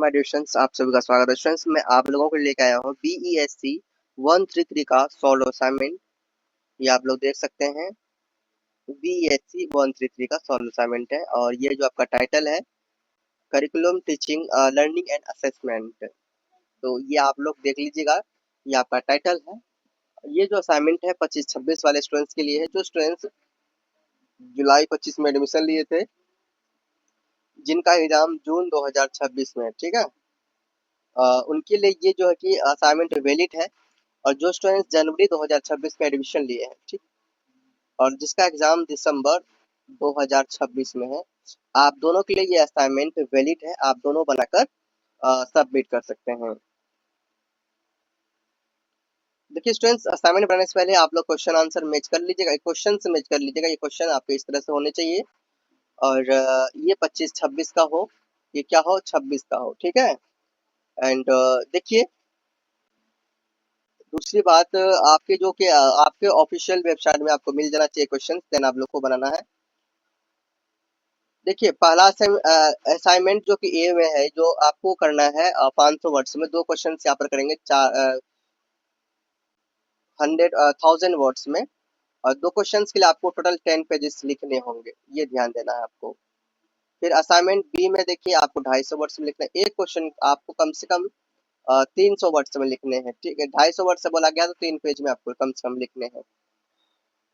My dear students, आप सभी का स्वागत है। स्टूडेंट्स, मैं आप लोगों को लेकर आया हूँ BESC 133 का सॉल्व असाइनमेंट। ये आप लोग देख सकते हैं, BESC 133 का सॉल्व असाइनमेंट है और ये जो आपका टाइटल है curriculum teaching learning and assessment. तो ये आप लोग देख लीजिएगा, ये आपका टाइटल है। ये जो असाइनमेंट है 25-26 वाले स्टूडेंट्स के लिए है, जो स्टूडेंट्स जुलाई 25 में एडमिशन लिए थे, जिनका एग्जाम जून 2026 में है। ठीक है, उनके लिए ये जो है कि असाइनमेंट वैलिड है। और जो स्टूडेंट्स जनवरी 2026 में एडमिशन लिए हैं, ठीक, और जिसका एग्जाम दिसंबर 2026 में है, आप दोनों के लिए ये असाइनमेंट वैलिड है। आप दोनों बनाकर सबमिट कर सकते हैं। देखिए स्टूडेंट्स, असाइनमेंट बनाने से पहले आप लोग क्वेश्चन आंसर मैच कर लीजिएगा, क्वेश्चन से मैच कर लीजिएगा। ये क्वेश्चन आपके इस तरह से होने चाहिए और ये 25-26 का हो, ये क्या हो 26 का हो। ठीक है, एंड देखिए दूसरी बात, आपके जो कि आपके ऑफिशियल वेबसाइट में आपको मिल जाना चाहिए क्वेश्चन, देन आप लोग को बनाना है। देखिए पहला असाइनमेंट जो कि ए में है, जो आपको करना है 500 वर्ड्स में, दो क्वेश्चन यहाँ पर करेंगे, 1000 वर्ड्स में। और दो क्वेश्चंस के लिए आपको टोटल 10 पेजेस लिखने होंगे, ये ध्यान देना है आपको। फिर असाइनमेंट बी में देखिए आपको 250 वर्ड्स में लिखना है। एक क्वेश्चन आपको कम से कम 300 वर्ड्स में लिखने हैं। ठीक है, 250 वर्ड से बोला गया तो 3 पेज में आपको कम से कम लिखने हैं।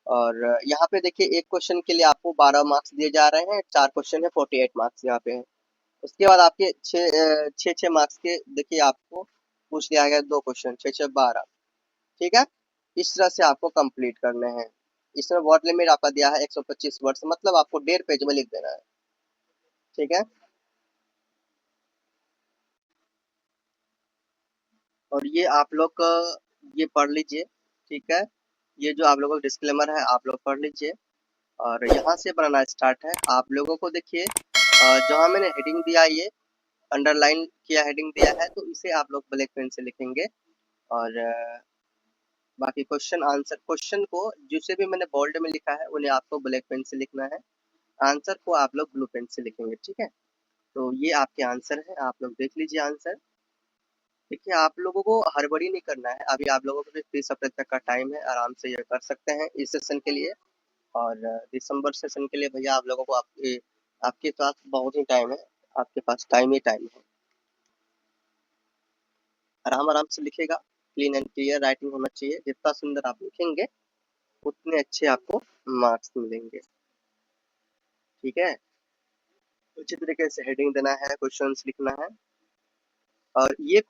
और यहाँ पे देखिए एक क्वेश्चन के लिए आपको 12 मार्क्स दिए जा रहे हैं, 4 क्वेश्चन है, 48 मार्क्स यहाँ पे है। उसके बाद आपके छः मार्क्स के देखिए आपको पूछ लिया गया, दो क्वेश्चन, 6-6-12। ठीक है, इस तरह से आपको कंप्लीट करने हैं। इसमें वर्ड लिमिट आपका दिया है 125 वर्ड, मतलब आपको 1.5 पेज में लिख देना है। ठीक है, और ये आप लोग का ये पढ़ लीजिए। ठीक है, ये जो आप लोगों का डिस्क्लेमर है आप लोग पढ़ लीजिए और यहाँ से बनाना स्टार्ट है। आप लोगों को देखिए जहाँ मैंने हेडिंग दिया, ये अंडरलाइन किया हेडिंग दिया है, तो इसे आप लोग ब्लैक पेन से लिखेंगे। और बाकी क्वेश्चन आंसर, क्वेश्चन को जिसे भी मैंने बोल्ड में लिखा है उन्हें आपको ब्लैक पेन से लिखना है, आंसर को आप लोग ब्लू पेन से लिखेंगे। ठीक है, तो ये आपके आंसर है, आप लोग देख लीजिए आंसर। देखिए आप लोगों को हड़बड़ी नहीं करना है, अभी आप लोगों को भी 30 अप्रैल तक का टाइम है, आराम से ये कर सकते हैं इस सेशन के लिए। और दिसंबर सेशन के लिए भैया आप लोगों को आपके पास बहुत ही टाइम है, आपके पास टाइम ही टाइम है। आराम आराम से लिखेगा, क्लीन एंड क्लियर राइटिंग होना चाहिए। जितना सुंदर आप लिखेंगे उतने अच्छे आपको मार्क्स मिलेंगे। ठीक है, अच्छी तरीके से हेडिंग देना है, क्वेश्चंस लिखना है। और ये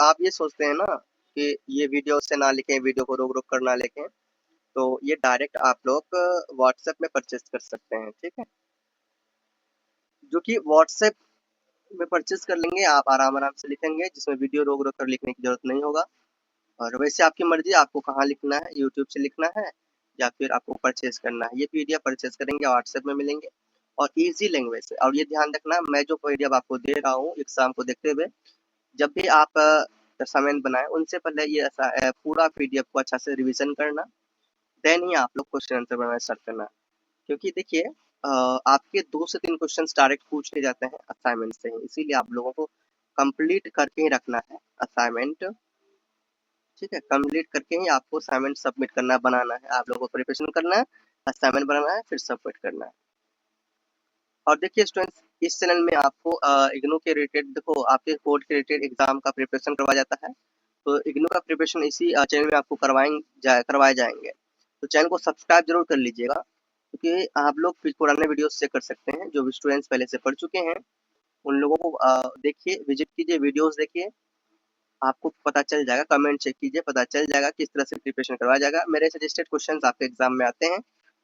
आप ये सोचते हैं ना कि ये वीडियो से ना लिखें, वीडियो को रोक रोक कर ना लिखें, तो ये डायरेक्ट आप लोग व्हाट्सएप में परचेज कर सकते हैं। ठीक है, जो कि व्हाट्सएप में परचेज कर लेंगे, आप आराम आराम से लिखेंगे, जिसमें वीडियो रोक रोक कर लिखने की जरूरत नहीं होगा। और वैसे आपकी मर्जी, आपको कहाँ लिखना है, यूट्यूब से लिखना है या फिर आपको परचेज करना है। ये पीडीएफ परचेज करेंगे, व्हाट्सएप में मिलेंगे और इजी लैंग्वेज है। और ये ध्यान रखना, मैं जो पीडीएफ आपको दे रहा हूँ एग्जाम को देखते हुए, जब भी आप असाइनमेंट बनाए उनसे पहले ये पूरा पीडीएफ को अच्छा से रिवीजन करना, देन ही आप लोग क्वेश्चन आंसर बनाना स्टार्ट करना। क्योंकि देखिए आपके 2 से 3 क्वेश्चन डायरेक्ट पूछे जाते हैं असाइनमेंट से ही, इसीलिए आप लोगों को कंप्लीट करके ही रखना है असाइनमेंट। ठीक है, कंप्लीट करके ही आपको असाइनमेंट सबमिट करना, बनाना है। आप लोगों को प्रिपरेशन करना है, असाइनमेंट बनाना है, फिर सबमिट करना है। और देखिए स्टूडेंट्स, इस चैनल में आपको इग्नू के रिलेटेड, देखो आपके बोर्ड के रिलेटेड एग्जाम का प्रिपरेशन करवाया जाता है। तो इग्नू का प्रिपरेशन इसी चैनल में आपको करवाए जाएंगे। तो चैनल को सब्सक्राइब जरूर कर लीजिएगा, क्योंकि आप लोग फिर पुराने वीडियोस चेक कर सकते हैं। जो भी स्टूडेंट्स पहले से पढ़ चुके हैं उन लोगों को देखिए, विजिट कीजिए, वीडियोस देखिए, आपको पता चल जाएगा। कमेंट चेक कीजिए, पता चल जाएगा किस तरह से प्रिपरेशन करवाया जाएगा। मेरे सजेस्टेड क्वेश्चंस आपके एग्जाम में आते हैं,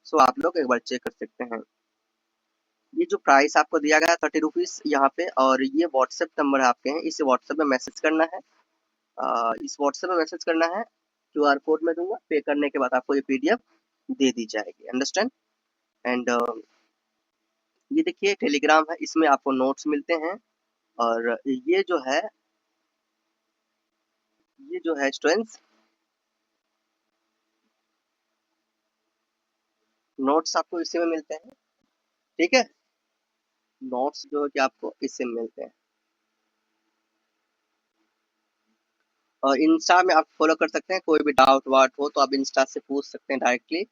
सो आप लोग एक बार चेक कर सकते हैं। ये जो प्राइस आपको दिया गया है 30 रुपीज़ यहाँ पे, और ये व्हाट्सएप नंबर है आपके हैं, इसे व्हाट्सएप में मैसेज करना है। इस व्हाट्सएप में मैसेज करना है, क्यूआर कोड में दूंगा, पे करने के बाद आपको ये पीडीएफ दे दी जाएगी। अंडरस्टैंड? एंड ये देखिए टेलीग्राम है, इसमें आपको नोट्स मिलते हैं। और ये जो है स्टूडेंट्स, नोट्स आपको इसी में मिलते हैं। ठीक है, नोट्स जो है कि आपको इससे मिलते हैं। और इंस्टा में आप फॉलो कर सकते हैं, कोई भी डाउट वाट हो तो आप इंस्टा से पूछ सकते हैं डायरेक्टली।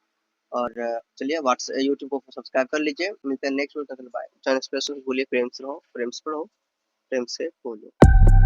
और चलिए व्हाट्स यूट्यूब को सब्सक्राइब कर लीजिए। मिलते हैं next video, bye. Channel special भूलिए, प्रेम से रहो, प्रेम से पढ़ो, प्रेम से बोलो।